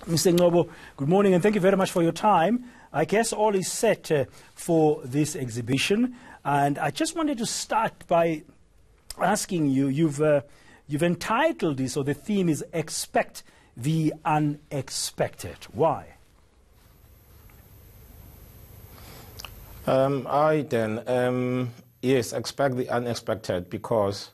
Mr. Ngobo, good morning and thank you very much for your time. I guess all is set for this exhibition, and I just wanted to start by asking you, you've entitled this, or the theme is Expect the Unexpected. Why? Yes, expect the unexpected, because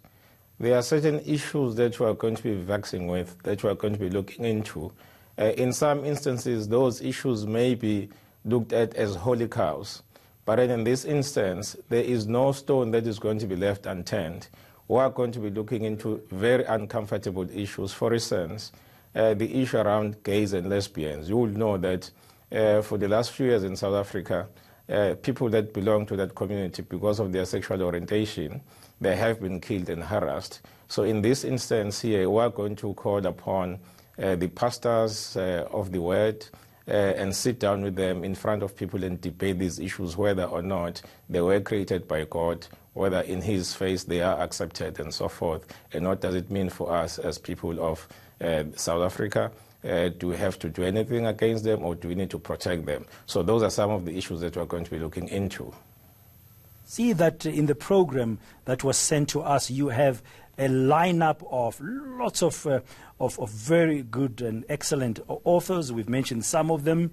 there are certain issues that we are going to be vexing with, that we are going to be looking into. In some instances, those issues may be looked at as holy cows. But in this instance, there is no stone that is going to be left unturned. We are going to be looking into very uncomfortable issues. For instance, the issue around gays and lesbians. You will know that for the last few years in South Africa, people that belong to that community, because of their sexual orientation, they have been killed and harassed. So in this instance here, we are going to call upon the pastors of the word and sit down with them in front of people and debate these issues, whether or not they were created by God, whether in his face they are accepted and so forth, and what does it mean for us as people of South Africa. Do we have to do anything against them, or do we need to protect them? So those are some of the issues that we're going to be looking into. See that in the program that was sent to us, you have a lineup of lots of very good and excellent authors. We've mentioned some of them.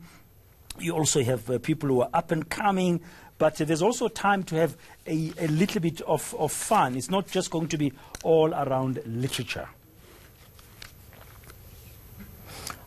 You also have people who are up and coming, but there's also time to have a little bit of fun. It's not just going to be all around literature.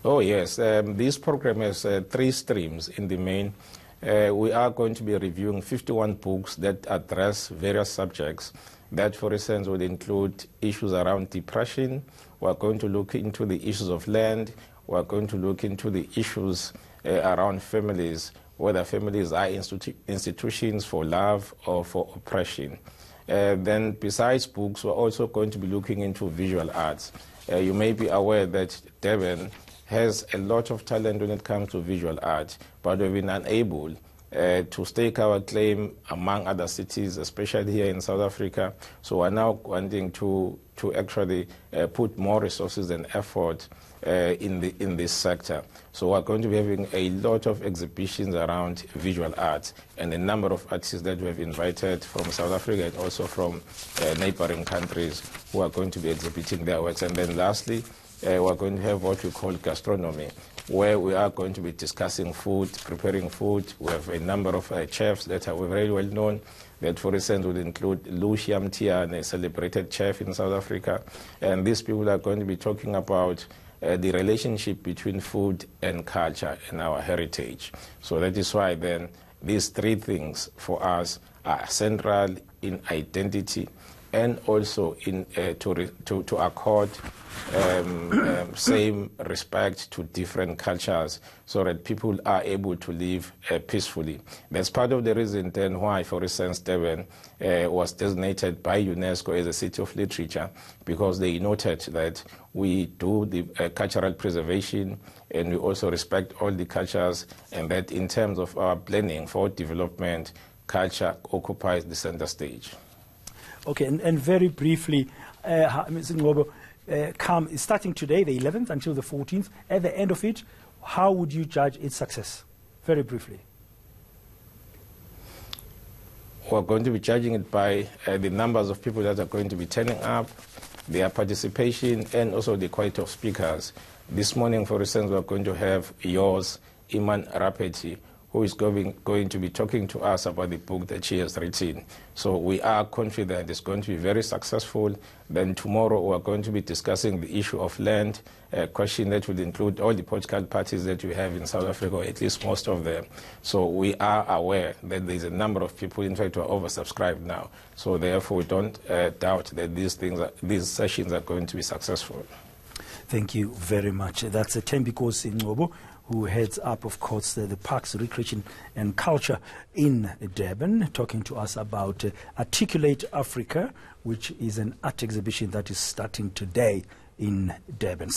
Oh, yes. This program has 3 streams in the main. We are going to be reviewing 51 books that address various subjects. That, for instance, would include issues around depression. We're going to look into the issues of land. We're going to look into the issues around families, whether families are institutions for love or for oppression. Then, besides books, we're also going to be looking into visual arts. You may be aware that Durban has a lot of talent when it comes to visual art, but we've been unable to stake our claim among other cities, especially here in South Africa. So we're now wanting to actually put more resources and effort in this sector. So we're going to be having a lot of exhibitions around visual arts, and a number of artists that we have invited from South Africa and also from neighboring countries who are going to be exhibiting their works. And then lastly, we're going to have what we call gastronomy, where we are going to be discussing food, preparing food. We have a number of chefs that are very well known, that, for instance, would include Lucian Tian, a celebrated chef in South Africa. And these people are going to be talking about the relationship between food and culture and our heritage. So that is why then these 3 things for us are central in identity, and also in to accord same respect to different cultures, so that people are able to live peacefully. That's part of the reason then why, for instance, Durban was designated by UNESCO as a city of literature, because they noted that we do the cultural preservation, and we also respect all the cultures, and that in terms of our planning for development, culture occupies the center stage. Okay, and very briefly, Mr. Ngobo, starting today, the 11th, until the 14th, at the end of it, how would you judge its success? Very briefly. We're going to be judging it by the numbers of people that are going to be turning up, their participation, and also the quality of speakers. This morning, for instance, we're going to have yours, Iman Rapeti, who is going to be talking to us about the book that she has written. So we are confident it's going to be very successful. Then tomorrow we're going to be discussing the issue of land, a question that will include all the political parties that we have in South Africa, or at least most of them. So we are aware that there's a number of people, in fact, who are oversubscribed now. So therefore we don't doubt that these sessions are going to be successful. Thank you very much. That's Thembinkosi Ngobo, who heads up, of course, the Parks, Recreation and Culture in Durban, talking to us about Articulate Africa, which is an art exhibition that is starting today in Durban.